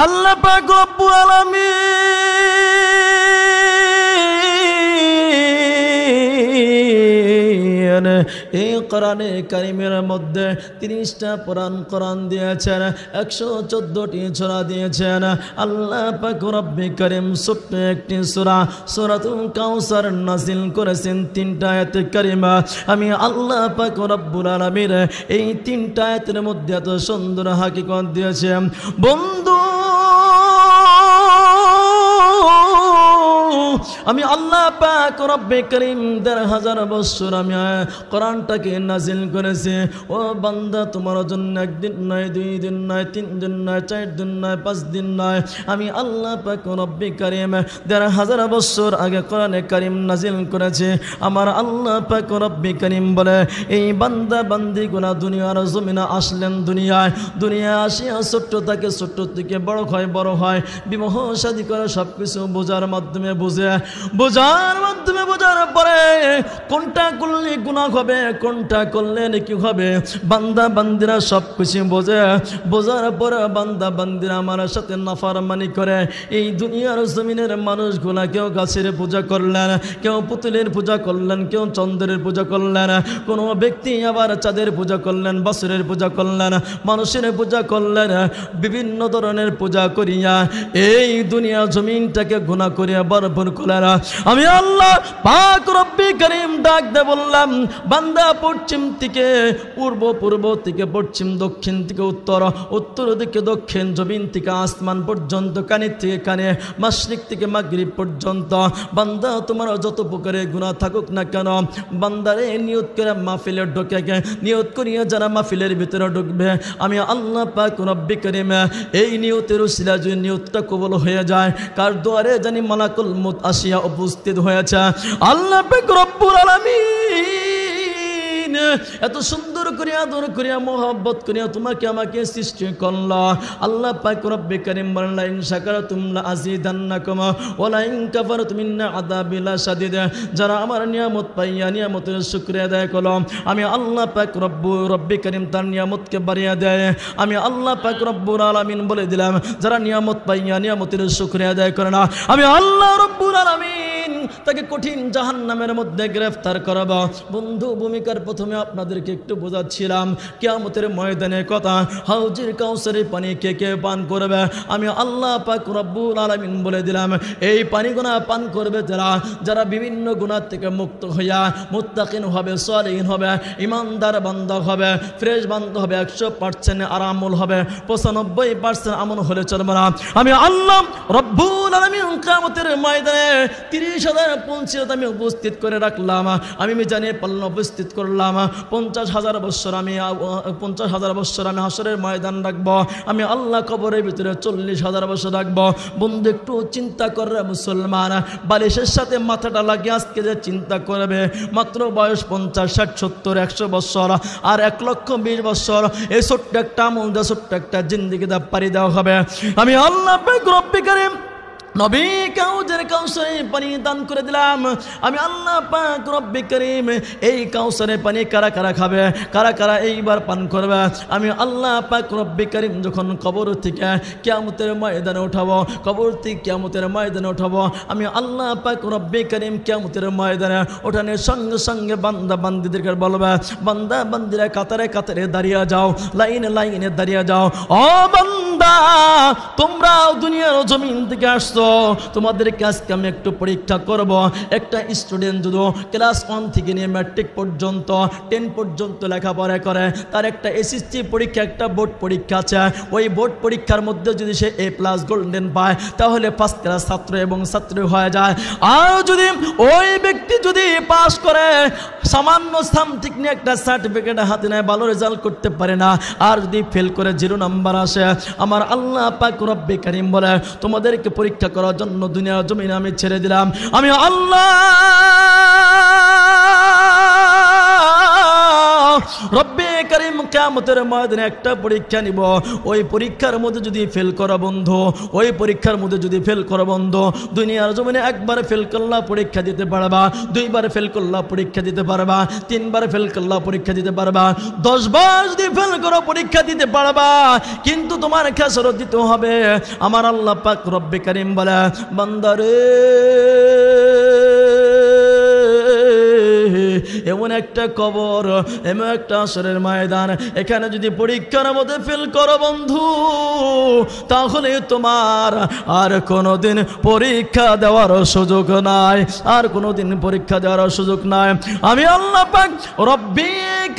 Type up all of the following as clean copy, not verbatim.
আল্লাহ পাক রব্বুল আলামিন এই কোরআনে কারিমের মধ্যে 30টা কোরআন দিয়েছেন, 114টি সূরা দিয়েছেন। আল্লাহ পাক রব্বুল কারীম ছোট্ট একটি সূরা সূরাতুল কাউসার নাযিল করেছেন 3টা আয়াতে কারিমা। আমি আল্লাহ পাক রব্বুল আলামিন এই 3টা আয়াতের মধ্যে এত সুন্দর হাকিকত দিয়েছে বন্ধু। আমি আল্লাহ পাক রব্বে করিম 1000 বছর আমি কোরআনটাকে নাজিল করেছি। ও বান্দা, তোমার জন্য একদিন নয়, 2 দিন নয়, 3 দিন নয়, 4 দিন নয়, 5 দিন নয়, আমি আল্লাহ পাক রব্বে করিম 1000 বছর আগে কোরআনে কারিম নাজিল করেছি। আমার আল্লাহ পাক রব্বে করিম বলে, এই বান্দা বান্দিগুলো দুনিয়ার জমিনে আসলেন, দুনিয়ায় আসিয়া ছোট্ট থেকে ছোট্ট থেকে বড় হয়, বিবাহ শাদী করে সবকিছু বোঝার মাধ্যমে বোঝার পরে কোনটা করলে গুনাহ হবে, কোনটা করলে নেকি হবে, বান্দা বান্দিরা সবকিছু বোঝার পরে বান্দা বান্দিরা আমার সাথে নাফরমানি করে। এই দুনিয়ার জমিনের মানুষগুলা কেউ গাছের পূজা করলেন, কেউ পুতুলের পূজা করলেন, কেউ চন্দ্রের পূজা করলেন, কোনো ব্যক্তি আবার চাঁদের পূজা করলেন, বাছুরের পূজা করলেন, মানুষের পূজা করলেন, বিভিন্ন ধরনের পূজা করিয়া এই দুনিয়া জমিনটাকে গুনাহ করিয়া বরবাদ করলেন। আমি আল্লাহ পাক রব্বুল কারীম ডাক দে বললাম, বান্দা পশ্চিম থেকে পূর্ব থেকে পশ্চিম, দক্ষিণ থেকে উত্তর থেকে দক্ষিণ, জমিন থেকে আসমান পর্যন্ত, কানে থেকে কানে, মাশরিক থেকে মাগরিব পর্যন্ত, বান্দা তোমার যত প্রকারের গুনাহ থাকুক না কেন, বান্দারে নিয়ত করে মাহফিলে ঢোকে, নিয়ত করিয়া যারা মাহফিলের ভিতরে ঢুকবে, আমি আল্লাহ পাক রব্বুল কারীম এই নিয়তের উসিলা যদি নিয়তটা কবুল হয়ে যায়, কার দুয়ারে জানি মালাকুল মউত আসিয়া উপস্থিত হয়েছে। আল্লাহ পাক রব্বুল আলামিন এত সুন্দর করে আদর করিয়া মোহাব্বত করিয়া তোমাকে আমাকে সৃষ্টি করল। আল্লাহ পাক রব্বুল কারীম বলেন, লা ইন শাকারতুম লা আযীদান্নাকুম ওয়া লা ইন কাফারতুম ইন্না আযাবি লাশাদীদ। যারা আমার নিয়ামত পাইয়া নিয়ামতের শুকরিয়া আদায় করল, আমি আল্লাহ পাক রব্বুল কারীম তার নিয়ামতকে বাড়িয়ে দেয়। আমি আল্লাহ পাক রব্বুল আলামিন বলে দিলাম, যারা নিয়ামত পাইয়া নিয়ামতের শুকরিয়া আদায় করে না, আমি আল্লাহ রব্বুল আলামিন তাকে কঠিন জাহান্নামের মধ্যে গ্রেফতার করব। বন্ধু, ভূমিকার প্রথমে আপনাদেরকে একটু বোঝাচ্ছিলাম কিয়ামতের ময়দানের কথা। হাউজের কাউসারের পানি কে কে পান করবে, আমি আল্লাহ পাক রব্বুল আলামিন বলে দিলাম, এই পানিগুনা পান করবে যারা বিভিন্ন গুনাহ থেকে মুক্ত হইয়া মুত্তাকিন হবে, সালিহিন হবে, ইমানদার বান্দা হবে, ফ্রেশ বান্দা হবে, 100% আর আমল হবে, 95% আমল হলে চলবে না। আমি আল্লাহ রব্বুল আলামিন কিয়ামতের ময়দানে 30,000 পঞ্চায়েত আমি উপস্থিত করে রাখলাম, আমি মিজানে পাল্লা উপস্থিত করলাম। 50,000 বছর আমি হাসরের ময়দান রাখবো। আমি আল্লাহ কবরের ভিতরে 40,000 বছর রাখবো। বন্ধু, একটু চিন্তা করে মুসলমান, বালিশের সাথে মাথাটা লাগিয়ে আজকে যে চিন্তা করবে, মাত্র বয়স 50, 60, 70, 100 বছর আর 1,20,000 বছর, এই ছোট্ট একটা আমল, ছোট্ট একটা জিন্দেগিতে পাড়ি দেওয়া হবে। আমি আল্লাহ পাক রব্বুল কারীম নবী কাউসারের পানি দান করে দিলাম। আমি আল্লাহ পাক রব্বুল কারীম এই কাউসারের পানি কারা কারা খাবে, কারা কারা এইবার পান করবে, আমি আল্লাহ পাক রব্বুল কারীম যখন কবর থেকে কিয়ামতের ময়দানে উঠাবো, আমি আল্লাহ পাক রব্বুল কারীম কিয়ামতের ময়দানে ওঠানোর সঙ্গে সঙ্গে বান্দা বান্দিদেরকে বলবে, বান্দা বান্দিরা কাতারে কাতারে দাঁড়িয়ে যাও, লাইনে লাইনে দাঁড়িয়ে যাও। ও বান্দা, তোমরা দুনিয়ার জমিন থেকে আসছো, তোমাদেরকে আজকে আমি একটু পরীক্ষা করব। একটা স্টুডেন্ট যদি ক্লাস 1 থেকে নিয়ে ম্যাট্রিক পর্যন্ত 10 পর্যন্ত লেখাপড়া করে, তার একটা এসএসসি পরীক্ষা, একটা বোর্ড পরীক্ষা আছে, ওই বোর্ড পরীক্ষার মধ্যে যদি সে A+ গোল্ডেন পায়, তাহলে ফার্স্ট ক্লাস ছাত্র এবং ছাত্রী হয়ে যায়। আর যদি ওই ব্যক্তি যদি পাস করে, সামান্য সামথিং নিয়ে একটা সার্টিফিকেট হাতে নেয়, ভালো রেজাল্ট করতে পারে না, আর যদি ফেল করে 0 নাম্বার আসে, আমার আল্লাহ পাক রব্বুল কারীম বলে, তোমাদেরকে পরীক্ষা করার জন্য দুনিয়ার জমিনে আমি ছেড়ে দিলাম। আমি আল্লাহ রব্বে কারীম কিয়ামতের ময়দানে একটা পরীক্ষা নিব, ওই পরীক্ষার মধ্যে যদি ফেল করো বন্ধু, ওই পরীক্ষার মধ্যে যদি ফেল করো বন্ধু, দুনিয়ার জমিনে একবার ফেল করলা পরীক্ষা দিতে পারবা, দুইবার ফেল করলা পরীক্ষা দিতে পারবা, তিনবার ফেল করলা পরীক্ষা দিতে পারবা, 10 বার যদি ফেল করো পরীক্ষা দিতে পারবা, কিন্তু তোমার খেসারত দিতে হবে। আমার আল্লাহ পাক রব্বে কারীম বলে, বান্দারে এমন একটা কবর, এমন একটা আসরের ময়দান, এখানে যদি পরীক্ষার মধ্যে ফেল করো বন্ধু, তাহলে তোমার আর কোনোদিন পরীক্ষা দেওয়ার সুযোগ নাই, আর কোনোদিন পরীক্ষা দেওয়ার সুযোগ নাই। আমি আল্লাহ পাক রব্বে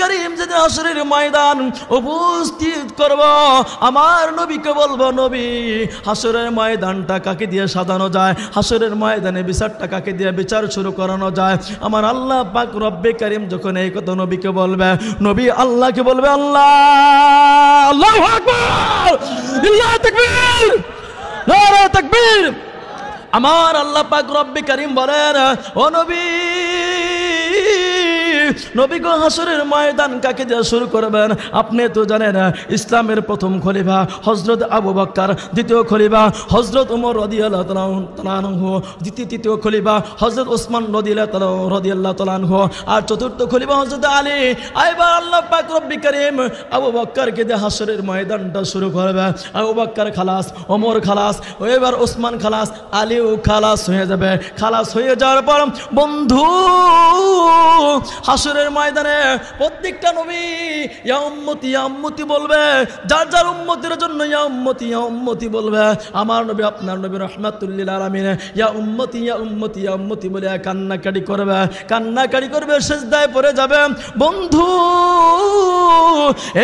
কারীম যেদিন আসরের ময়দান উপস্থিত করব, আমার নবীকে বলবো, নবী হাসরের ময়দানটা কাকে দিয়ে সাজানো যায়, হাসরের ময়দানে বিচারটা কাকে দিয়ে বিচার শুরু করানো যায়। আমার আল্লাহ পাক রব্বে কারীম যখন এই কথা নবীকে বলবে, নবী আল্লাহকে বলবে, আল্লাহ, আল্লাহু আকবার, আল্লাহু তাকবীর, নারে তাকবীর। আমার আল্লাহ পাক রব্বে কারীম বলেন, ও নবী, নবী গো হাসরের ময়দান কাকে দিয়ে শুরু করবেন? আপনি তো জানেন ইসলামের প্রথম খলিফা হযরত আবু বকর, দ্বিতীয় খলিফা হযরত ওমর রাদিয়াল্লাহু তাআলা আনহু, তৃতীয় খলিফা হযরত ওসমান রাদিয়াল্লাহু তাআলা আনহু, আর চতুর্থ খলিফা হযরত আলী। এবার আল্লাহ পাক রব্বে কারীম আবু বকরকে দিয়ে হাসরের ময়দানটা শুরু করবে। আবু বকর খালাস, ওমর খালাস, এবার ওসমান খালাস, আলীও খালাস হয়ে যাবে। খালাস হয়ে যাওয়ার পর বন্ধু হাসরের ময়দানে প্রত্যেকটা নবী ইয়া উম্মতি, ইয়া উম্মতি বলবে, যার যার উম্মতের জন্য ইয়া উম্মতি, ইয়া উম্মতি বলবে। আমার নবী, আপনার নবী রাহমাতুল লিল আলামিন ইয়া উম্মতি, ইয়া উম্মতি, ইয়া উম্মতি বলে কান্নাকাটি করবে, কান্নাকাটি করবে, সিজদায় পড়ে যাবে বন্ধু।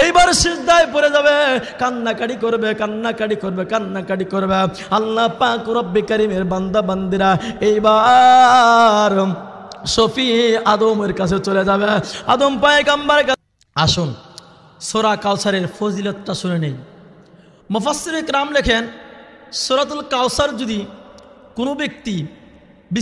এইবার সিজদায় পড়ে যাবে, কান্নাকাটি করবে, কান্নাকাটি করবে, কান্নাকাটি করবে। আল্লাহ পাক রব্বে কারীমের বান্দা বান্দিরা এইবার শফি আদমের কাছে চলে যাবে, আদম পয়গম্বরের কাছে। আসুন সূরা কাউসারের ফজিলতটা শুনে নেই। মুফাসসির ইকরাম লেখেন, সূরাতুল কাউসার যদি কোনো ব্যক্তি